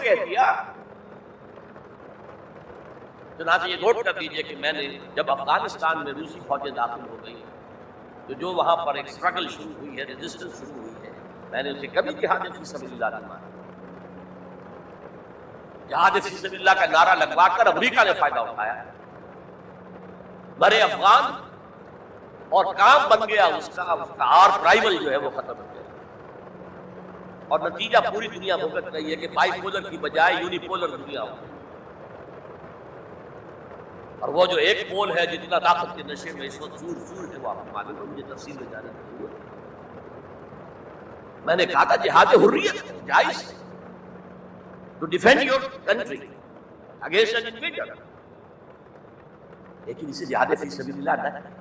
کہہ دیا. چنانچہ یہ نوٹ کر لیجئے کہ میں نے جب افغانستان میں روسی فوجیں داخل ہو گئی تو جو وہاں پر ایک اسٹرگل شروع ہوئی ہے، ریزسٹنس شروع ہوئی ہے، میں نے اسے کبھی جہاد فی سبیل اللہ نہیں مانا. جہاد فی سبیل اللہ کا نعرہ لگوا کر امریکہ نے فائدہ اٹھایا، مرے افغان، اور کام بن گیا اس کا آرک رائیول جو ہے وہ ختم ہو گیا. اور نتیجہ پوری دنیا بھگت رہی ہے کہ بائی پولر کی بجائے یونی پولر دنیا ہو. اور وہ جو ایک پول ہے جتنا طاقت کے نشے میں اس وقت سور ہے، وہ آپ کو معلوم ہے، مجھے تفصیل میں جانے کی ضرورت ہے. میں نے کہا تھا جہاد حریت جائز ہے، to defend your country against an invader, لیکن اسے جہاد فی سبیل اللہ نہ ہے.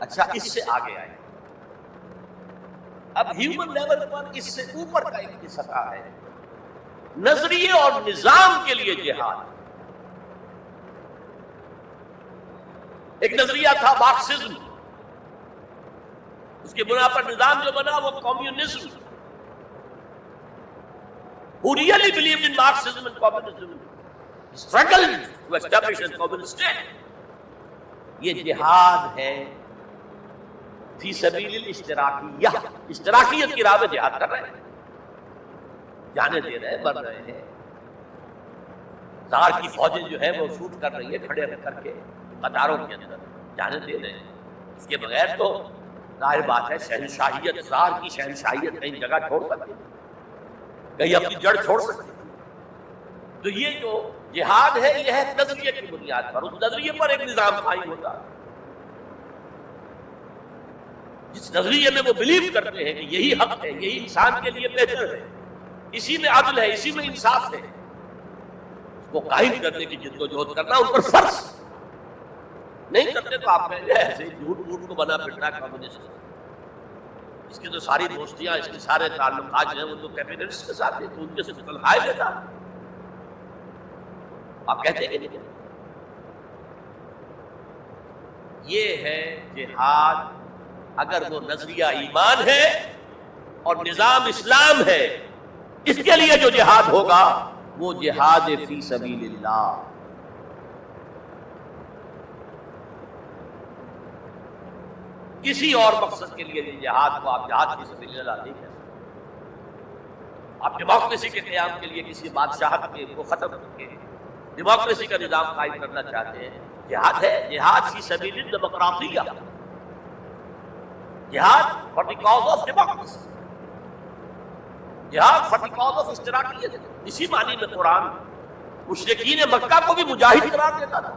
اچھا، اس سے آگے آئے. اب ہیومن لیول پر اس سے اوپر کا ایک سطح ہے، نظریے اور نظام کے لیے جہاد. ایک نظریہ تھا مارکسزم، اس کے بنا پر نظام جو بنا وہ communism. Who really believed in Marxism and communism struggled to establish a communist state. یہ جہاد ہے فی سبیل الاشتراکیہ، اشتراکیت کی راہ میں جہاد کر رہے ہیں، جانے دے رہے ہیں، مر رہے ہیں. زار کی فوجیں جو ہے وہ شوٹ کر رہی ہے کھڑے کر کے قطاروں کے اندر، جانے دے رہے ہیں. اس کے بغیر تو ظاہر بات ہے شہنشاہیت، زار کی شہنشاہیت کہیں جگہ چھوڑ سکتی، کہیں اپنی جڑ چھوڑ سکتی. تو یہ جو جہاد ہے یہ ہے نظریے کی بنیاد پر، اس نظریے پر ایک نظام قائم ہوتا ہے. جس نظریے میں وہ بلیو کرتے ہیں کہ یہی حق ہے، یہی انسان کے لیے بہتر ہے، اسی میں عدل ہے، اسی میں انصاف ہے، اس کو قائم کرنے کی جد و جہد کرنا ان پر فرض. نہیں کرتے تو آپ کہیں گے ایسے جھوٹ موٹ کو بنا پھرنا کمیونسٹ. اس کی تو ساری دوستیاں، اس کے سارے تعلقات جو ہیں وہ تو کیپیٹلسٹ کے ساتھ ہیں، تو ان کے سے تنخواہیں لیتا. آپ کہتے ہیں کہ یہ ہے جہاد. اگر وہ نظریہ ایمان ہے اور نظام اسلام ہے، اس کے لیے جو جہاد ہوگا وہ جہاد فی سبیل اللہ. کسی اور مقصد کے لیے جہاد کو آپ جہاد فی سبیل اللہ نہیں کہہ سکتے. آپ ڈیموکریسی کے قیام کے لیے کسی بادشاہت کو ختم کر کے ڈیموکریسی کا نظام قائم کرنا چاہتے ہیں، جہاد ہے. جہاد فی سبیل الدیمقراطیہ، جہاد for the cause of democracy, جہاد فار دی کاز آف اشتراکیت. اسی معنی میں قرآن مشرکین مکہ کو بھی مجاہد قرار دیتا تھا.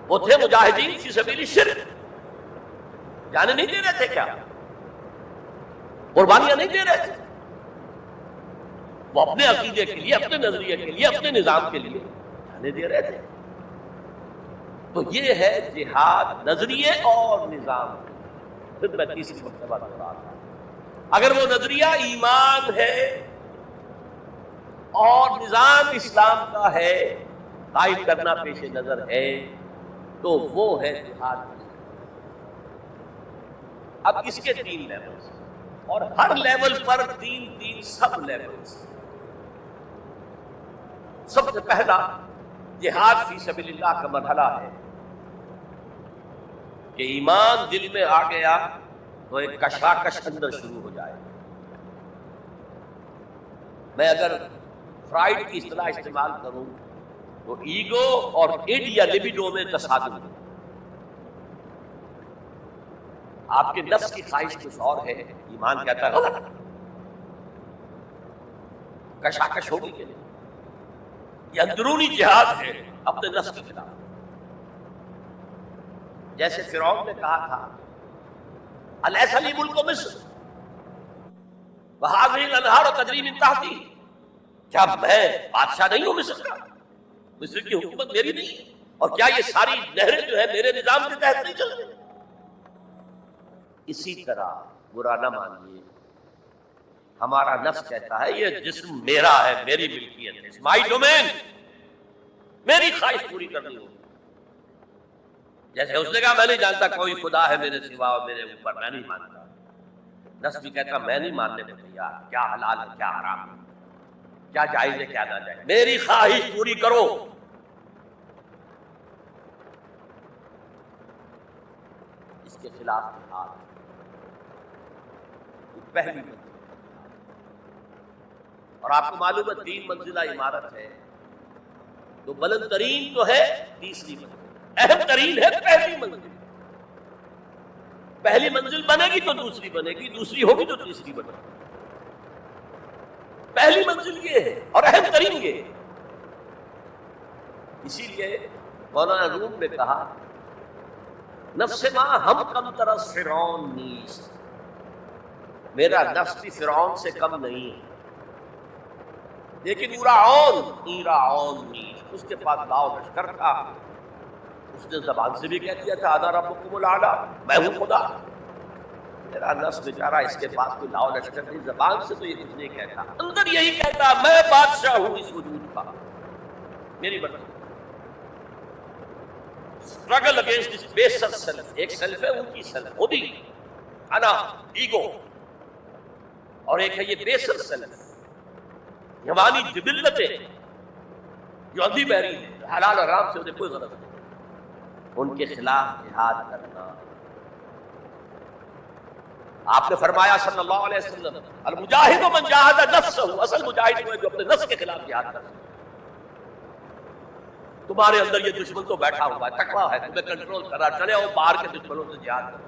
وہ تھے مجاہدین فی سبیل الشرک، جانے نہیں دے رہے تھے، کیا قربانیاں نہیں دے رہے تھے، وہ اپنے عقیدے کے لیے، اپنے نظریے کے لیے، اپنے نظام کے لیے جانے دے رہے تھے. تو یہ ہے جہاد نظریے اور نظام. پھر میں تیسری مرتبہ دوہرا رہا ہوں، اگر وہ نظریہ ایمان ہے اور نظام اسلام کا ہے، قائم کرنا پیش نظر ہے، تو وہ ہے جہاد. اب اس کے 3 لیولز، اور ہر لیول پر 3 سب لیولز. سب سے پہلا جہاد فی سبیل اللہ کا مرحلہ ہے کہ ایمان دل میں آ گیا تو ایک کشاکش اندر شروع ہو جائے. میں اگر فرائڈ کی اصطلاح استعمال کروں تو ایگو اور ایڈ یا لیبیڈو میں تصادم ہے. آپ کے نفس کی خواہش کچھ اور ہے، ایمان کہتا ہے غلط. کشاکش ہوگی کہ نہیں؟ یہ اندرونی جہاد ہے اپنے نفس کے خلاف. جیسے فرعون نے کہا تھا الیس لی ملک مصر وہذہ الانہار تجری من تحتی، کیا میں بادشاہ نہیں ہوں مصر کا؟ مصر کی حکومت میری نہیں، اور کیا یہ ساری نہریں جو ہے میرے نظام کے تحت نہیں چل رہی؟ اسی طرح برا نہ مانیے، ہمارا نفس کہتا ہے یہ جسم میرا ہے، میری ملکیت ہے، مائی ڈومین، میری خواہش پوری کرنی ہوگی. جیسے اس نے کہا میں نہیں جانتا کوئی خدا ہے میرے سوا اور میرے اوپر، میں نہیں مانتا. نفس بھی کہتا میں نہیں ماننے کو تیار، کیا حلال ہے کیا حرام ہے، کیا جائز ہے کیا ناجائز، میری خواہش پوری کرو۔ اس کے خلاف جہاد پہلی منزل، اور آپ کو معلوم ہے 3 منزلہ عمارت ہے، تو بلند ترین تو ہے تیسری منزل، اہم ترین ہے پہلی منزل۔ پہلی منزل بنے گی تو دوسری بنے گی، دوسری ہوگی تو تیسری بنے گی۔ پہلی منزل یہ ہے اور اہم ترین یہ ہے۔ اسی لیے مولانا روم نے کہا نفس ما ہم کم طرح فرعون نیست، میرا نفس بھی فرعون سے کم نہیں ہے، لیکن ایراعون نیست، اس کے پاس لاؤ لشکر تھا، اس نے زبان سے بھی کہہ دیا تھا انا ربکم الاعلی، میں ہوں خدا۔ میرا نفس بیچارہ اس کے پاس کوئی لاؤ لشکر نہیں، زبان سے تو یہ کچھ نہیں کہتا، اندر یہی کہتا میں بادشاہ ہوں اس وجود کا، میری مرضی۔ اسٹرگل اگینسٹ دس بیسر سیلف، ایک سیلف ہے ان کی سیلف خودی انا ایگو، اور ایک ہے یہ بیسر سیلف یمانی جبلتیں جو اندھی بہری ہے، حلال حرام سے انہیں کوئی غرض نہیں، ان کے خلاف جہاد کرنا۔ آپ نے فرمایا صلی اللہ علیہ وسلم المجاہد من جاہد نفسہ، اصل مجاہد وہ ہے جو اپنے نفس کے خلاف جہاد کرتا ہے۔ تمہارے اندر یہ دشمن تو بیٹھا ہوا ہے، تقویٰ ہے، تمہیں کنٹرول کرنا، چلے آؤ باہر کے دشمنوں سے جہاد کرو۔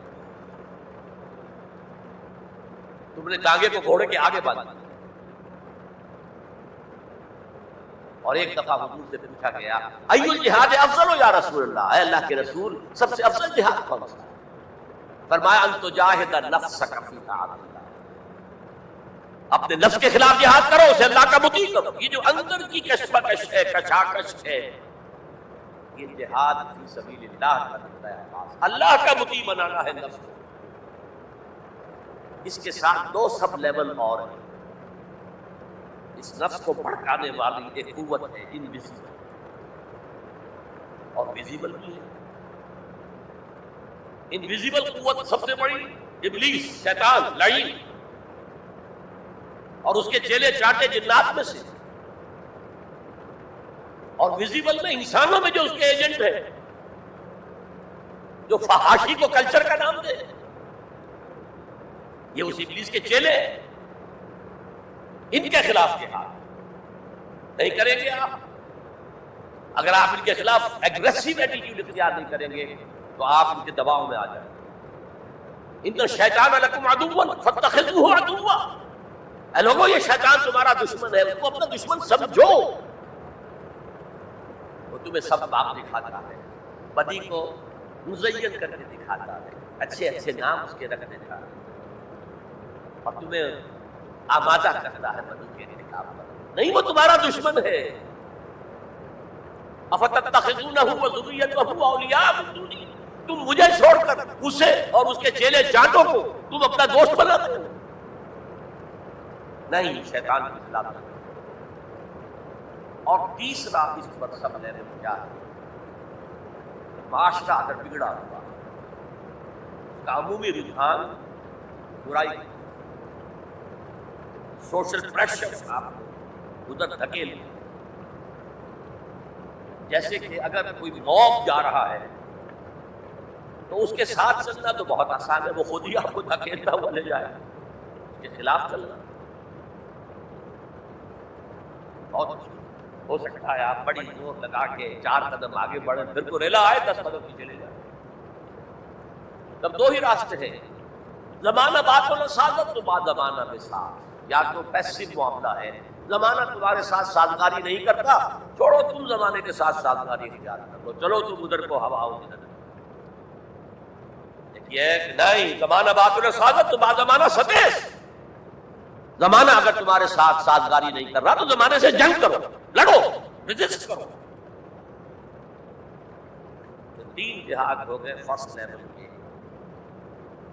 تم نے ٹانگے کو گھوڑے کے آگے باندھا، اور ایک دفعہ حضور سے پوچھا گیا ای الجہاد افضل یا رسول اللہ، اے اللہ کے رسول سب سے افضل جہاد کون سا ہے؟ فرمایا ان تجاہد نفسک فی طاعت اللہ، اپنے نفس کے خلاف جہاد کرو، اسے اللہ کا مطیع کرو۔ یہ جو اندر کی کشمکش ہے، کشاکش ہے، یہ جہاد فی سبیل اللہ کا نقطۂ آغاز، اللہ کا مطیع بنانا ہے نفس کو۔ اس کے ساتھ 2 سب لیول اور ہیں۔ اس نفس کو بھڑکانے والی ایک قوت ہے انویزیبل، اور ویزیبل بھی ہے۔ انویزیبل قوت سب سے بڑی ابلیس، شیطان، لعین، اور اس کے چیلے چاٹے جنات میں سے، اور ویزیبل میں انسانوں میں جو اس کے ایجنٹ ہے، جو فحاشی کو کلچر کا نام دے، یہ اس ابلیس کے چیلے ہیں۔ ان کے خلاف جہاد نہیں کریں گے آپ، اگر آپ ان کے خلاف ایگریسو ایٹیٹیوڈ اختیار نہیں کریں گے تو آپ ان کے دباؤ میں آ جائیں گے۔ ان شیطان لکم عدو فاتخذوہ عدوا، اے لوگوں یہ شیطان تمہارا دشمن ہے، اس کو اپنا دشمن سمجھو۔ وہ تمہیں سب باپ دکھاتا ہے، بدی کو مزین کر کے دکھاتا ہے، اچھے اچھے نام اس کے رکھ دیتا ہے، اور تمہیں آمادہ کرتا ہے بدی کے انتخاب پر۔ نہیں، وہ تمہارا دشمن ہے۔ افتتخذونہ وذریتہ اولیاء من دونی، تم مجھے چھوڑ کر اسے اور اس کے چیلے چاٹوں کو تم اپنا دوست بناتے ہو۔ نہیں، شیطان کی خلاف۔ اور تیسرا اس پر سب لیول کیا ہے؟ معاشرہ اگر بگڑا ہوا، اس کا عمومی رجحان برائی، سوشل پریشر آپ کو ادھر دھکیل، جیسے کہ اگر کوئی موب جا رہا ہے تو اس کے ساتھ چلنا تو بہت آسان ہے، وہ خود ہی آپ کو دھکیلتا ہوا لے جائے، اس کے خلاف چلنا بہت مشکل۔ ہو سکتا ہے آپ بڑی زور لگا کے 4 قدم آگے بڑھیں، پھر کو ریلا آئے 10 قدم پیچھے لے جائے۔ تب 2 ہی راستے ہیں، زمانہ بات و سازت تو بعد زمانہ بے ساتھ، یا تو پیسو معاملہ ہے، زمانہ تمہارے ساتھ سازگاری نہیں کرتا، چھوڑو تم زمانے کے ساتھ سازگاری اختیار کر لو، چلو تم ادھر کو ہوا ہو جدھر۔ یہ نہیں، زمانہ بات و سازت تو بعد زمانہ ستیش، زمانہ اگر تمہارے ساتھ سازگاری نہیں کر رہا تو زمانے سے جنگ کرو، لڑو، ریزسٹ کرو۔ 3 جہاد ہو گئے فرسٹ لیول کے،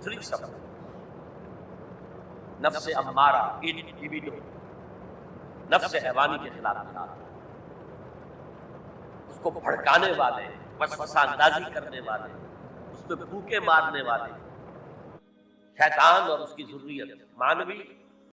3 سب، نفس امارہ، نفس حیوانی کے خلاف جہاد، اس کو بھڑکانے والے، وسوسہ اندازی کرنے والے، اس پہ پھوکے مارنے والے، شیطان اور اس کی ذریت، مانوی